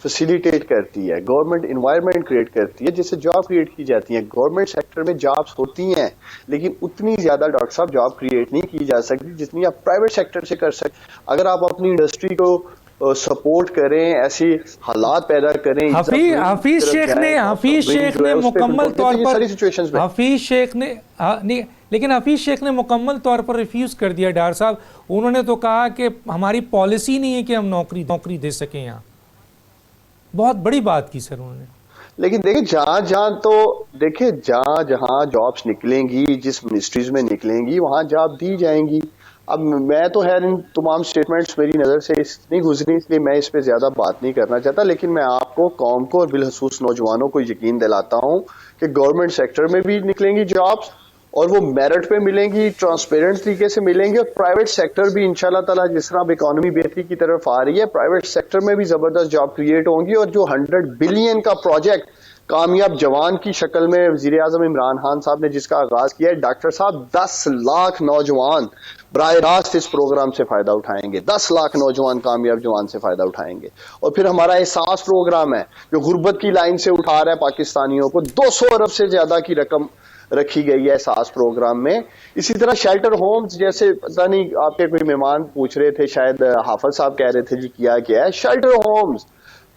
فیسیلیٹیٹ کرتی ہے, گورنمنٹ انوائرمنٹ کریٹ کرتی ہے جس سے جاب کریٹ کی جاتی ہیں. گورنمنٹ سیکٹر میں جابس ہوتی ہیں, لیکن اتنی زیادہ ڈاکٹر صاحب جاب کریٹ نہیں کی جا سکتی جتنی آپ پرائیویٹ سیکٹر سے کر سکتے. اگر آپ اپنی انڈسٹری کو سپورٹ کریں, ایسی حالات پیدا کریں. حفیظ شیخ نے مکمل طور پر حفیظ شیخ نے مکمل طور پر ریفیوز کر دیا ڈار صاحب. انہوں نے تو کہا کہ ہماری پالیسی نہیں ہے کہ ہم نوکری دے سکیں. یہاں بہت بڑی بات کی سر انہوں نے. لیکن دیکھیں جہاں جہاں جابس نکلیں گی، جس منسٹریز میں نکلیں گی وہاں جاب دی جائیں گی. اب میں تو خیر ان تمام سٹیٹمنٹس میری نظر سے نہیں گزری، اس لیے میں اس پہ زیادہ بات نہیں کرنا چاہتا، لیکن میں آپ کو، قوم کو اور بالخصوص نوجوانوں کو یقین دلاتا ہوں کہ گورنمنٹ سیکٹر میں بھی نکلیں گی جابس، اور وہ میرٹ پہ ملیں گی، ٹرانسپیرنٹ طریقے سے ملیں گی، اور پرائیویٹ سیکٹر بھی انشاءاللہ تعالیٰ جس طرح اب اکانومی بہتری کی طرف آ رہی ہے، پرائیویٹ سیکٹر میں بھی زبردست جاب کریٹ ہوں گی. اور جو 100 بلین کا پروجیکٹ کامیاب جوان کی شکل میں وزیر اعظم عمران خان صاحب نے جس کا آغاز کیا ہے، ڈاکٹر صاحب 10 لاکھ نوجوان براہ راست اس پروگرام سے فائدہ اٹھائیں گے. 10 لاکھ نوجوان کامیاب جوان سے فائدہ اٹھائیں گے. اور پھر ہمارا احساس پروگرام ہے جو غربت کی لائن سے اٹھا رہا ہے پاکستانیوں کو، 200 ارب سے زیادہ کی رقم رکھی گئی ہے احساس پروگرام میں. اسی طرح شیلٹر ہومز، جیسے پتہ نہیں آپ کے کوئی مہمان پوچھ رہے تھے، شاید حافظ صاحب کہہ رہے تھے جی کیا ہے شیلٹر ہومز.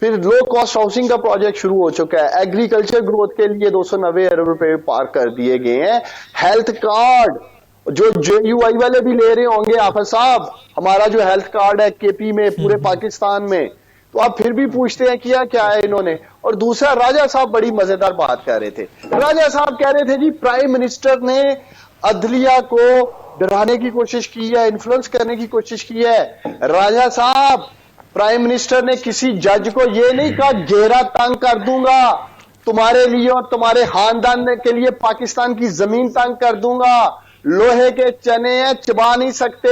پھر لو کاسٹ ہاؤسنگ کا پروجیکٹ شروع ہو چکا ہے. ایگریکلچر گروتھ کے لیے 290 ارب روپے پارک کر دیے گئے ہیں. ہیلتھ کارڈ جو JUI والے بھی لے رہے ہوں گے حافظ صاحب، ہمارا جو ہیلتھ کارڈ ہے KP میں پورے پاکستان میں، تو آپ پھر بھی پوچھتے ہیں کیا ہے انہوں نے. اور دوسرا راجہ صاحب بڑی مزیدار بات کر رہے تھے. راجہ صاحب کہہ رہے تھے جی پرائم منسٹر نے عدلیہ کو ڈرانے کی کوشش کی ہے، انفلوئنس کرنے کی کوشش کی ہے. راجہ صاحب پرائم منسٹر نے کسی جج کو یہ نہیں کہا گھیرا تنگ کر دوں گا تمہارے لیے اور تمہارے خاندان کے لیے، پاکستان کی زمین تنگ کر دوں گا. لوہے کے چنے ہیں، چبا نہیں سکتے،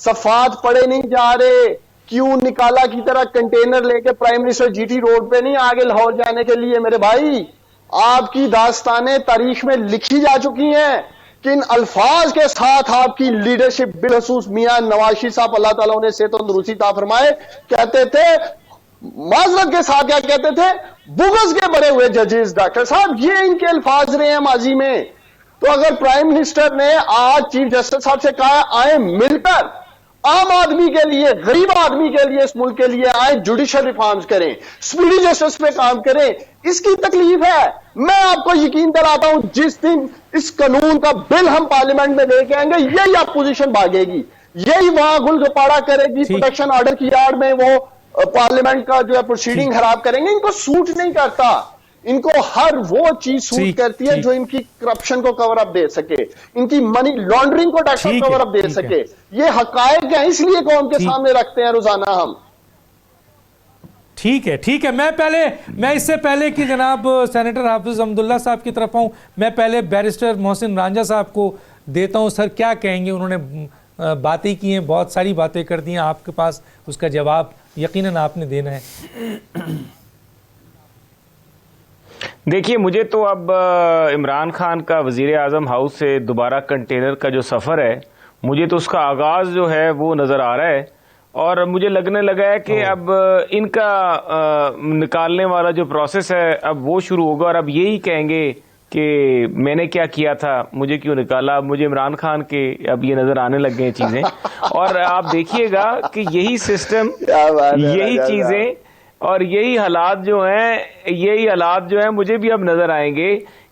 صفات پڑے نہیں جا رہے. کیوں نکالا کی طرح کنٹینر لے کے پرائم منسٹر GT روڈ پہ نہیں آگے لاہور جانے کے لیے؟ میرے بھائی آپ کی داستانیں تاریخ میں لکھی جا چکی ہیں. کن الفاظ کے ساتھ آپ کی لیڈرشپ، بالخصوص میاں نواز شریف صاحب اللہ تعالیٰ انہیں صحت و تندرستی عطا فرمائے، کہتے تھے، معذرت کے ساتھ کیا کہتے تھے، بغض کے بڑے ہوئے ججز. ڈاکٹر صاحب یہ ان کے الفاظ رہے ہیں ماضی میں. تو اگر پرائم منسٹر نے آج چیف جسٹس صاحب سے کہا آئیں مل کر عام آدمی کے لیے، غریب آدمی کے لیے، اس ملک کے لیے آئیں جوڈیشل ریفارمز کریں، سپیڈی جسٹس پہ کام کریں، اس کی تکلیف ہے. میں آپ کو یقین دلاتا ہوں جس دن اس قانون کا بل ہم پارلیمنٹ میں لے کے آئیں گے، یہی اپوزیشن بھاگے گی، یہی وہاں گل گپاڑا کرے گی، پروٹیکشن آرڈر کی آڑ میں وہ پارلیمنٹ کا جو ہے پروسیڈنگ خراب کریں گے. ان کو سوٹ نہیں کرتا، ان کو ہر وہ چیز سوٹ کرتی ہے جو ان کی کرپشن کو کور اپ دے سکے، ان کی منی لانڈرنگ کو ڈاکٹر کور اپ دے سکے. یہ حقائق ہیں، اس لیے قوم کے سامنے رکھتے ہیں روزانہ ہم. ٹھیک ہے. میں اس سے پہلے کہ جناب سینیٹر حافظ حمداللہ صاحب کی طرف آؤں، میں پہلے بیرسٹر محسن رانجھا صاحب کو دیتا ہوں. سر کیا کہیں گے؟ انہوں نے باتیں کی ہیں، بہت ساری باتیں کر دی ہیں، آپ کے پاس اس کا جواب یقیناً آپ نے دینا ہے. دیکھیے مجھے تو اب عمران خان کا وزیر اعظم ہاؤس سے دوبارہ کنٹینر کا جو سفر ہے، مجھے تو اس کا آغاز جو ہے وہ نظر آ رہا ہے، اور مجھے لگنے لگا ہے کہ اب ان کا نکالنے والا جو پروسیس ہے اب وہ شروع ہوگا، اور اب یہی کہیں گے کہ میں نے کیا کیا تھا، مجھے کیوں نکالا. مجھے عمران خان کے اب یہ نظر آنے لگ گئے چیزیں. اور آپ دیکھیے گا کہ یہی سسٹم، یہی چیزیں اور یہی حالات جو ہیں مجھے بھی اب نظر آئیں گے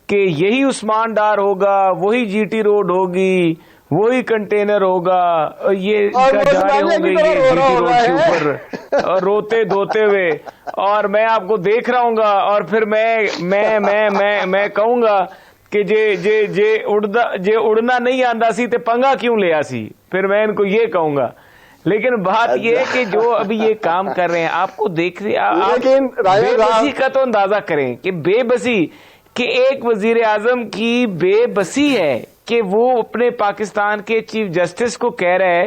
کہ یہی عثمان ڈار ہوگا، وہی GT روڈ ہوگی، وہی کنٹینر ہوگا، یہ جا رہے ہوں گے یہ GT روڈ کے اوپر اور روتے دھوتے ہوئے، اور میں آپ کو دیکھ رہا ہوں گا، اور پھر میں کہوں گا کہ جے اڑنا نہیں آندا سی تے پنگا کیوں لیا سی. پھر میں ان کو یہ کہوں گا. لیکن بات یہ ہے کہ جو ابھی یہ کام کر رہے ہیں، آپ کو دیکھ رہے ہیں، بے بسی کا تو اندازہ کریں کہ بے بسی، کہ ایک وزیر اعظم کی بے بسی ہے کہ وہ اپنے پاکستان کے چیف جسٹس کو کہہ رہا ہے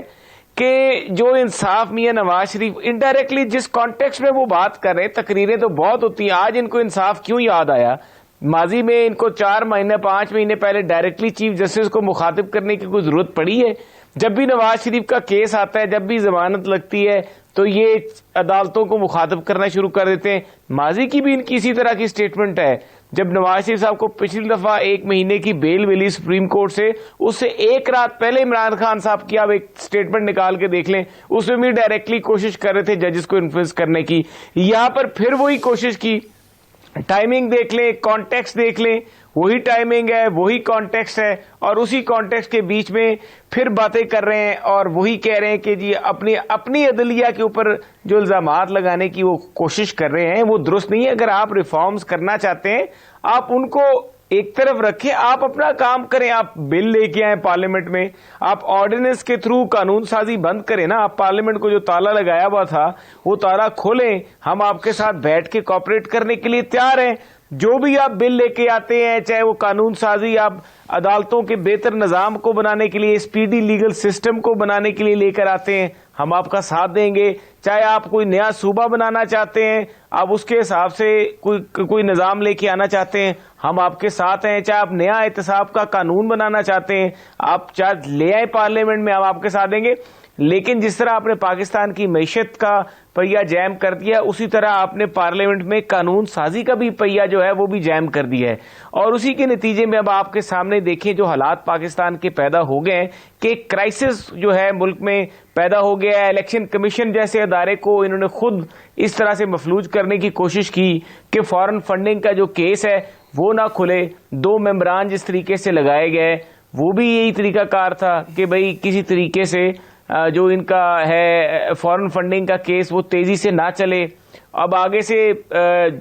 کہ جو انصاف میاں نواز شریف انڈائریکٹلی جس کانٹیکسٹ میں وہ بات کر رہے ہیں، تقریریں تو بہت ہوتی ہیں، آج ان کو انصاف کیوں یاد آیا؟ ماضی میں ان کو 4 مہینے 5 مہینے پہلے ڈائریکٹلی چیف جسٹس کو مخاطب کرنے کی کوئی ضرورت پڑی ہے؟ جب بھی نواز شریف کا کیس آتا ہے، جب بھی ضمانت لگتی ہے، تو یہ عدالتوں کو مخاطب کرنا شروع کر دیتے ہیں. ماضی کی بھی ان کی اسی طرح کی سٹیٹمنٹ ہے. جب نواز شریف صاحب کو پچھلی دفعہ 1 مہینے کی بیل ملی سپریم کورٹ سے، اس سے 1 رات پہلے عمران خان صاحب کی آپ ایک سٹیٹمنٹ نکال کے دیکھ لیں، اس میں بھی ڈائریکٹلی کوشش کر رہے تھے ججز کو انفلوئنس کرنے کی. یہاں پر پھر وہی کوشش کی. ٹائمنگ دیکھ لیں، کانٹیکسٹ دیکھ لیں. وہی ٹائمنگ ہے, وہی کانٹیکسٹ ہے, اور اسی کانٹیکسٹ کے بیچ میں پھر باتیں کر رہے ہیں اور وہی کہہ رہے ہیں کہ جی اپنی عدلیہ کے اوپر جو الزامات لگانے کی وہ کوشش کر رہے ہیں وہ درست نہیں ہے. اگر آپ ریفارمز کرنا چاہتے ہیں آپ ان کو ایک طرف رکھیں, آپ اپنا کام کریں, آپ بل لے کے آئیں پارلیمنٹ میں, آپ آرڈیننس کے تھرو قانون سازی بند کریں نا, آپ پارلیمنٹ کو جو تالا لگایا ہوا تھا وہ تالا کھولیں, ہم آپ کے ساتھ بیٹھ کے کوآپریٹ کرنے کے لیے تیار ہیں. جو بھی آپ بل لے کے آتے ہیں, چاہے وہ قانون سازی آپ عدالتوں کے بہتر نظام کو بنانے کے لیے, اسپیڈی لیگل سسٹم کو بنانے کے لیے لے کر آتے ہیں, ہم آپ کا ساتھ دیں گے. چاہے آپ کوئی نیا صوبہ بنانا چاہتے ہیں, آپ اس کے حساب سے کوئی نظام لے کے آنا چاہتے ہیں, ہم آپ کے ساتھ ہیں. چاہے آپ نیا احتساب کا قانون بنانا چاہتے ہیں, آپ چاہے لے آئے پارلیمنٹ میں, ہم آپ کے ساتھ دیں گے. لیکن جس طرح آپ نے پاکستان کی معیشت کا پہیہ جیم کر دیا, اسی طرح آپ نے پارلیمنٹ میں قانون سازی کا بھی پہیہ جو ہے وہ بھی جیم کر دیا ہے. اور اسی کے نتیجے میں اب آپ کے سامنے دیکھیں جو حالات پاکستان کے پیدا ہو گئے ہیں کہ کرائسس جو ہے ملک میں پیدا ہو گیا ہے. الیکشن کمیشن جیسے ادارے کو انہوں نے خود اس طرح سے مفلوج کرنے کی کوشش کی کہ فارن فنڈنگ کا جو کیس ہے وہ نہ کھلے. 2 ممبران جس طریقے سے لگائے گئے وہ بھی یہی طریقہ کار تھا کہ بھئی کسی طریقے سے جو ان کا ہے فارن فنڈنگ کا کیس وہ تیزی سے نہ چلے. اب آگے سے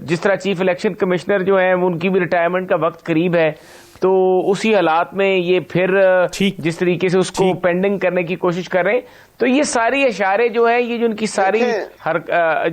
جس طرح چیف الیکشن کمشنر جو ہیں ان کی بھی ریٹائرمنٹ کا وقت قریب ہے, تو اسی حالات میں یہ پھر جس طریقے سے اس کو پینڈنگ کرنے کی کوشش کر رہے ہیں. تو یہ ساری اشارے جو ہیں, یہ جو ان کی ساری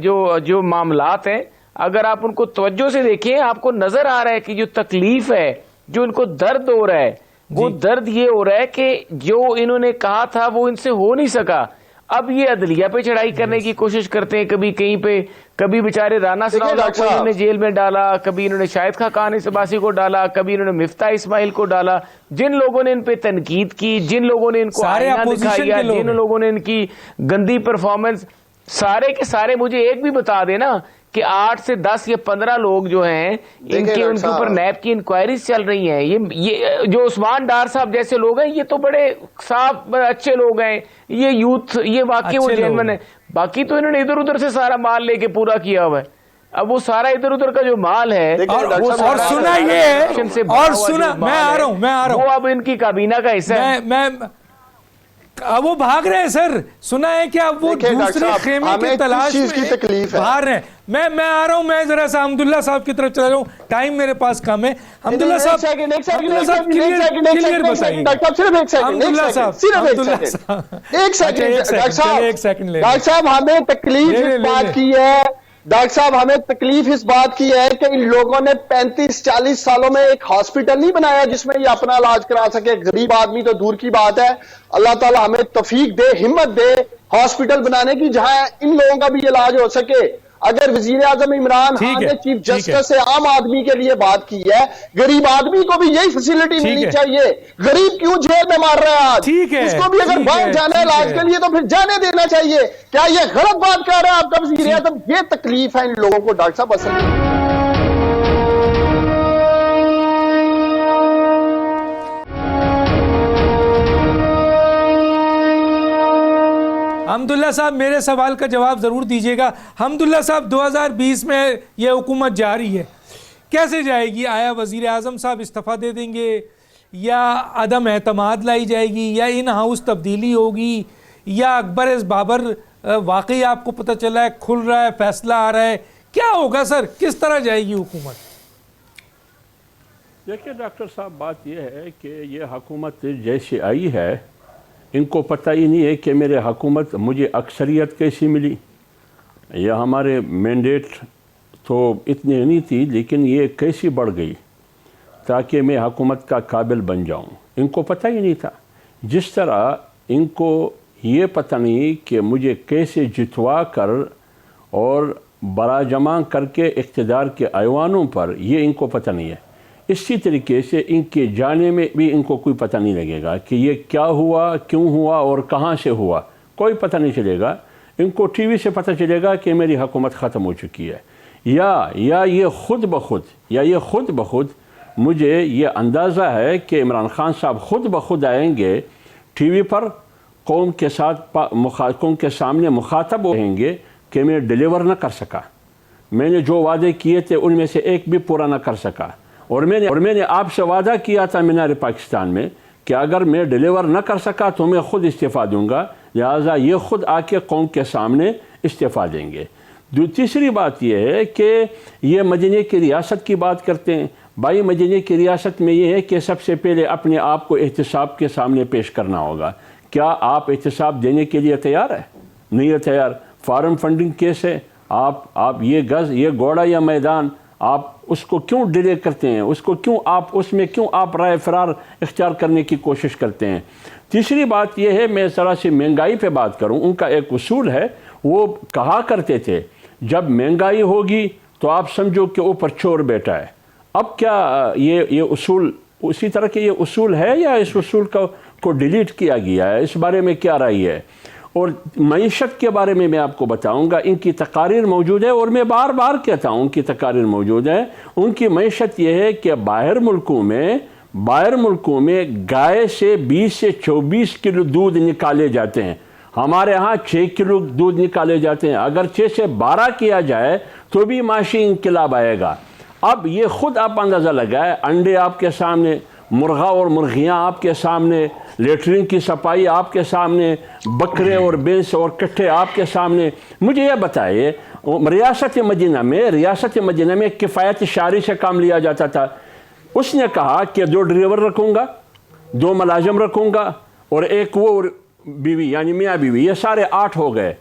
جو معاملات ہیں, اگر آپ ان کو توجہ سے دیکھیں آپ کو نظر آ رہا ہے کہ جو تکلیف ہے, جو ان کو درد ہو رہا ہے, وہ درد یہ ہو رہا ہے کہ جو انہوں نے کہا تھا وہ ان سے ہو نہیں سکا. اب یہ عدلیہ پہ چڑھائی کرنے کی کوشش کرتے ہیں, کبھی کہیں پہ, کبھی بیچارے رانا ثناءاللہ کو انہوں نے جیل میں ڈالا, کبھی انہوں نے شاہد خاقان عباسی کو ڈالا, کبھی انہوں نے مفتاح اسماعیل کو ڈالا. جن لوگوں نے ان پہ تنقید کی, جن لوگوں نے ان کو آئینہ دکھایا, جن لوگوں نے ان کی گندی پرفارمنس, سارے کے سارے مجھے ایک بھی بتا دینا کہ 8 سے 10 یا 15 لوگ جو ہیں ان کے اوپر نیب کی انکوائریز چل رہی ہیں. یہ جو عثمان ڈار صاحب جیسے لوگ ہیں یہ تو بڑے صاف اچھے لوگ ہیں, یہ یوتھ, یہ واقعی وہ جینون ہے. باقی تو انہوں نے ادھر ادھر سے سارا مال لے کے پورا کیا ہوا ہے. اب وہ سارا ادھر ادھر کا جو مال ہے اور سنا یہ ہے, اور سنا میں آ رہا ہوں, وہ اب ان کی کابینہ کا حصہ ہے. وہ بھاگ رہے ہیں سر, سنا ہے کہ اب وہ دوسرے خیمے کی تلاش میں باہر ہیں. میں آ رہا ہوں, میں ذرا سا حمداللہ صاحب کی طرف چلا رہا ہوں, ٹائم میرے پاس کم ہے. حمداللہ صاحب کلیئر بتائیے. ڈاکٹر صاحب ہمیں تکلیف اس بات کی ہے, ڈاکٹر صاحب ہمیں تکلیف اس بات کی ہے کہ ان لوگوں نے 35-40 سالوں میں ایک ہاسپٹل نہیں بنایا جس میں یہ اپنا علاج کرا سکے. غریب آدمی تو دور کی بات ہے, اللہ تعالیٰ ہمیں توفیق دے, ہمت دے ہاسپٹل بنانے کی جہاں ان لوگوں کا بھی علاج ہو سکے. اگر وزیر اعظم عمران خان نے چیف جسٹس سے عام آدمی کے لیے بات کی ہے, غریب آدمی کو بھی یہی فیسلٹی ملنی چاہیے. غریب کیوں جیل میں مار رہا ہے آج, اس کو بھی اگر باہر جانا ہے علاج کے لیے تو پھر جانے دینا چاہیے. کیا یہ غلط بات کر رہا ہے آپ کا وزیر اعظم؟ یہ تکلیف ہے ان لوگوں کو ڈاکٹر صاحب اصل میں. حمداللہ صاحب میرے سوال کا جواب ضرور دیجیے گا. حمداللہ صاحب 2020 میں یہ حکومت جا رہی ہے, کیسے جائے گی؟ آیا وزیر اعظم صاحب استعفیٰ دے دیں گے, یا عدم اعتماد لائی جائے گی, یا ان ہاؤس تبدیلی ہوگی, یا اکبر بابر واقعی آپ کو پتہ چلا ہے کھل رہا ہے, فیصلہ آ رہا ہے, کیا ہوگا سر؟ کس طرح جائے گی حکومت؟ دیکھیں ڈاکٹر صاحب, بات یہ ہے کہ یہ حکومت جیسے آئی ہے ان کو پتہ ہی نہیں ہے کہ میرے حکومت مجھے اکثریت کیسی ملی, یا ہمارے مینڈیٹ تو اتنی نہیں تھی لیکن یہ کیسی بڑھ گئی تاکہ میں حکومت کا قابل بن جاؤں. ان کو پتہ ہی نہیں تھا. جس طرح ان کو یہ پتہ نہیں کہ مجھے کیسے جتوا کر اور برا جمع کر کے اقتدار کے ایوانوں پر, یہ ان کو پتہ نہیں ہے. اسی طریقے سے ان کے جانے میں بھی ان کو کوئی پتہ نہیں لگے گا کہ یہ کیا ہوا, کیوں ہوا اور کہاں سے ہوا, کوئی پتہ نہیں چلے گا. ان کو ٹی وی سے پتہ چلے گا کہ میری حکومت ختم ہو چکی ہے, یا یہ خود بخود مجھے یہ اندازہ ہے کہ عمران خان صاحب خود بخود آئیں گے ٹی وی پر, قوم کے سامنے مخاطب رہیں گے کہ میں ڈیلیور نہ کر سکا, میں نے جو وعدے کیے تھے ان میں سے ایک بھی پورا نہ کر سکا, اور میں نے آپ سے وعدہ کیا تھا مینار پاکستان میں کہ اگر میں ڈیلیور نہ کر سکا تو میں خود استعفیٰ دوں گا، لہٰذا یہ خود آ کے قوم کے سامنے استعفیٰ دیں گے۔ تیسری بات یہ ہے کہ یہ مدینے کی ریاست کی بات کرتے ہیں۔ بھائی مدینے کی ریاست میں یہ ہے کہ سب سے پہلے اپنے آپ کو احتساب کے سامنے پیش کرنا ہوگا۔ کیا آپ احتساب دینے کے لیے تیار ہے؟ نہیں ہے تیار۔ فارم فنڈنگ کیس ہے، آپ یہ گز، یہ گوڑا یا میدان، آپ اس کو کیوں ڈیلے کرتے ہیں؟ اس میں کیوں آپ رائے فرار اختیار کرنے کی کوشش کرتے ہیں؟ تیسری بات یہ ہے، میں ذرا سی مہنگائی پہ بات کروں۔ ان کا ایک اصول ہے، وہ کہا کرتے تھے جب مہنگائی ہوگی تو آپ سمجھو کہ اوپر چور بیٹھا ہے۔ اب کیا یہ اصول اسی طرح کے یہ اصول ہے یا اس اصول کو ڈیلیٹ کیا گیا ہے؟ اس بارے میں کیا رائے ہے؟ اور معیشت کے بارے میں آپ کو بتاؤں گا، ان کی تقاریر موجود ہے، اور میں بار بار کہتا ہوں ان کی تقاریر موجود ہے۔ ان کی معیشت یہ ہے کہ باہر ملکوں میں گائے سے 20 سے 24 کلو دودھ نکالے جاتے ہیں، ہمارے ہاں 6 کلو دودھ نکالے جاتے ہیں۔ اگر 6 سے 12 کیا جائے تو بھی معاشی انقلاب آئے گا۔ اب یہ خود آپ اندازہ لگائے، انڈے آپ کے سامنے، مرغا اور مرغیاں آپ کے سامنے، لیٹرین کی صفائی آپ کے سامنے، بکرے اور بھینس اور کٹھے آپ کے سامنے۔ مجھے یہ بتائیے، ریاست مدینہ میں کفایت شعری سے کام لیا جاتا تھا۔ اس نے کہا کہ 2 ڈرائیور رکھوں گا، 2 ملازم رکھوں گا، اور ایک وہ بیوی یعنی میاں بیوی، یہ سارے 8 ہو گئے۔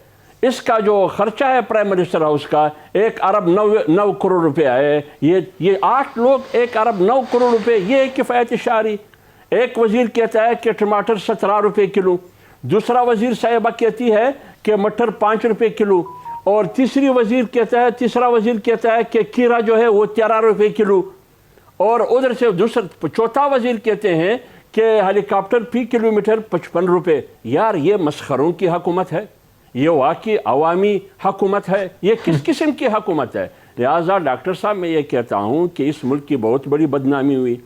اس کا جو خرچہ ہے پرائم منسٹر ہاؤس کا 1 ارب 9 کروڑ روپے ہے۔ یہ 8 لوگ 1 ارب 9 کروڑ روپے، یہ کفایت شعری۔ ایک وزیر کہتا ہے کہ ٹماٹر 17 روپے کلو، دوسرا وزیر صاحبہ کہتی ہے کہ مٹر 5 روپے کلو، اور تیسرا وزیر کہتا ہے کہ کھیرا جو ہے وہ 13 روپے کلو، اور ادھر سے چوتھا وزیر کہتے ہیں کہ ہیلی کاپٹر فی کلومیٹر 55 روپے۔ یار یہ مسخروں کی حکومت ہے، یہ واقعی عوامی حکومت ہے، یہ کس قسم کی حکومت ہے؟ لہٰذا ڈاکٹر صاحب میں یہ کہتا ہوں کہ اس ملک کی بہت بڑی بدنامی ہوئی،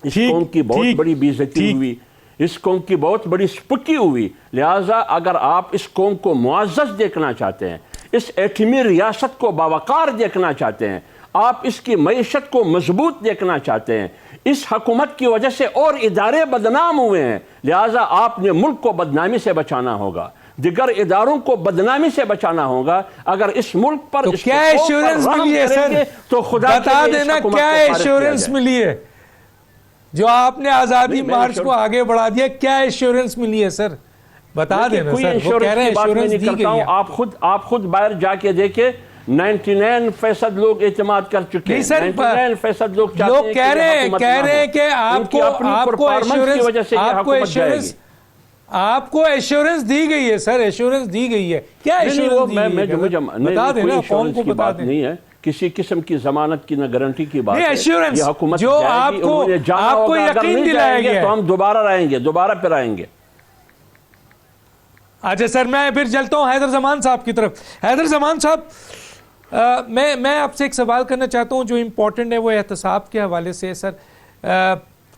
اس قوم کی بہت بڑی بے عزتی ہوئی، اس قوم کی بہت بڑی سپکی ہوئی۔ لہٰذا اگر آپ اس قوم کو معزز دیکھنا چاہتے ہیں، اس ایٹمی ریاست کو باوقار دیکھنا چاہتے ہیں، آپ اس کی معیشت کو مضبوط دیکھنا چاہتے ہیں، اس حکومت کی وجہ سے اور ادارے بدنام ہوئے ہیں، لہٰذا آپ نے ملک کو بدنامی سے بچانا ہوگا، دیگر اداروں کو بدنامی سے بچانا ہوگا۔ اگر اس ملک پر کیا ایشورنس ملی ہے سر؟ تو خدا بتا دینا کیا ایشورنس ملی ہے جو آپ نے آزادی مارچ کو آگے بڑھا دیا؟ کیا ایشورنس ملی ہے سر؟ بتا دینا سر۔ وہ کہہ رہے ہیں ایشورنس دی گئی ہے۔ آپ خود باہر جا کے دیکھیں، 99% لوگ اعتماد کر چکے ہیں، 99% لوگ کہہ رہے ہیں کہ آپ کو ایشورنس دی گئی ہے سر، ایشورنس دی گئی ہے۔ کیا ایشورنس دی گئی ہے؟ بتا دینا قوم کو، بتا دیں۔ نہیں ہے کسی قسم کی ضمانت کی نہ گارنٹی کی بات ہے۔ ایشورنس یہ حکومت جو آپ کو یقین دلایا گیا تو ہم دوبارہ پھر آئیں گے۔ اچھا سر، میں پھر چلتا ہوں حیدر زمان صاحب کی طرف۔ حیدر زمان صاحب، میں آپ سے ایک سوال کرنا چاہتا ہوں جو امپورٹنٹ ہے، وہ احتساب کے حوالے سے ہے۔ سر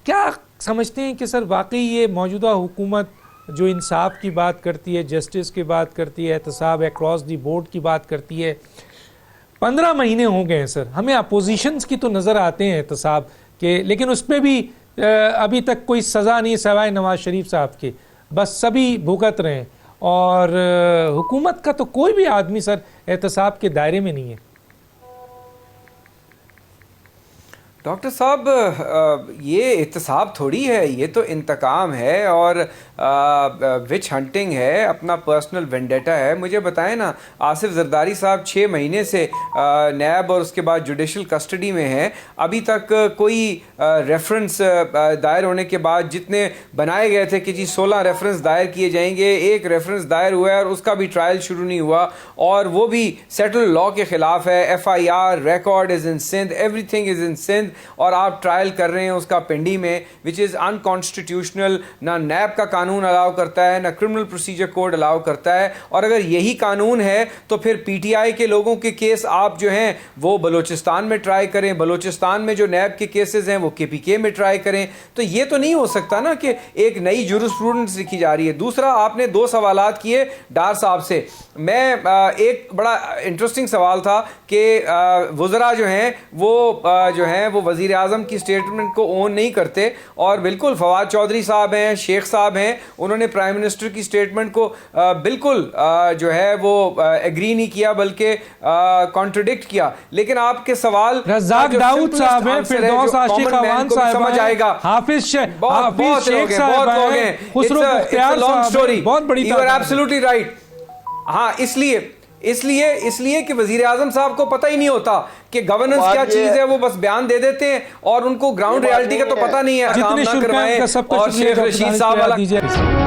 کیا سمجھتے ہیں کہ سر واقعی یہ موجودہ حکومت جو انصاف کی بات کرتی ہے، جسٹس کی بات کرتی ہے، احتساب اکراس دی بورڈ کی بات کرتی ہے، 15 مہینے ہو گئے ہیں سر، ہمیں اپوزیشنز کی تو نظر آتے ہیں احتساب کے، لیکن اس پہ بھی ابھی تک کوئی سزا نہیں سوائے نواز شریف صاحب کے، بس سبھی بھگت رہے ہیں، اور حکومت کا تو کوئی بھی آدمی سر احتساب کے دائرے میں نہیں ہے۔ ڈاکٹر صاحب یہ احتساب تھوڑی ہے، یہ تو انتقام ہے اور وچ ہنٹنگ ہے، اپنا پرسنل وینڈیٹا ہے۔ مجھے بتائیں نا، آصف زرداری صاحب 6 مہینے سے نیب اور اس کے بعد جوڈیشل کسٹڈی میں ہیں، ابھی تک کوئی ریفرنس دائر ہونے کے بعد جتنے بنائے گئے تھے کہ جی 16 ریفرنس دائر کیے جائیں گے، ایک ریفرنس دائر ہوا ہے اور اس کا بھی ٹرائل شروع نہیں ہوا، اور وہ بھی سیٹل لاء کے خلاف ہے۔ FIR record is in Sindh, everything is in Sindh, اور آپ ٹرائل کر رہے ہیں اس کا پنڈی میں، وچ از انکانسٹیٹیوشنل۔ نہ نیب کا قانون قانون الاؤ کرتا ہے، نہ کرمنل پروسیجر کوڈ الاؤ کرتا ہے. اور اگر یہی قانون ہے تو پھر پی ٹی آئی کے لوگوں کے کیس آپ جو ہیں وہ بلوچستان میں ٹرائی کریں، بلوچستان میں جو نیب کے کیسز ہیں وہ کے پی کے میں ٹرائی کریں. تو یہ تو نہیں ہو سکتا نا کہ ایک نئی جورسپروڈنس لکھی جا رہی ہے. دوسرا آپ نے 2 سوالات کیے ڈار صاحب سے. میں ایک بڑا انٹرسٹنگ سوال تھا کہ وزراء جو ہیں وہ وزیر اعظم کی اسٹیٹمنٹ کو اون نہیں کرتے، اور بالکل فواد چودھری صاحب ہیں، شیخ صاحب ہیں، انہوں نے پرائم منسٹر کی اسٹیٹمنٹ کو بالکل جو ہے وہ ایگری نہیں کیا بلکہ کانٹرڈکٹ کیا. لیکن آپ کے سوال رزاق داؤد صاحب ہیں، فردوس عاشق اعوان صاحب ہیں، حافظ شیخ صاحب ہیں، خسرو بختیار صاحب ہیں، بہت بڑی تعداد. Absolutely right. ہاں اس لیے کہ وزیر اعظم صاحب کو پتہ ہی نہیں ہوتا کہ گورننس کیا چیز ہے، وہ بس بیان دے دیتے ہیں اور ان کو گراؤنڈ ریالٹی کا تو پتہ نہیں ہے. جتنے شرکاء کا سب کا شکریہ. اور شیخ رشید صاحب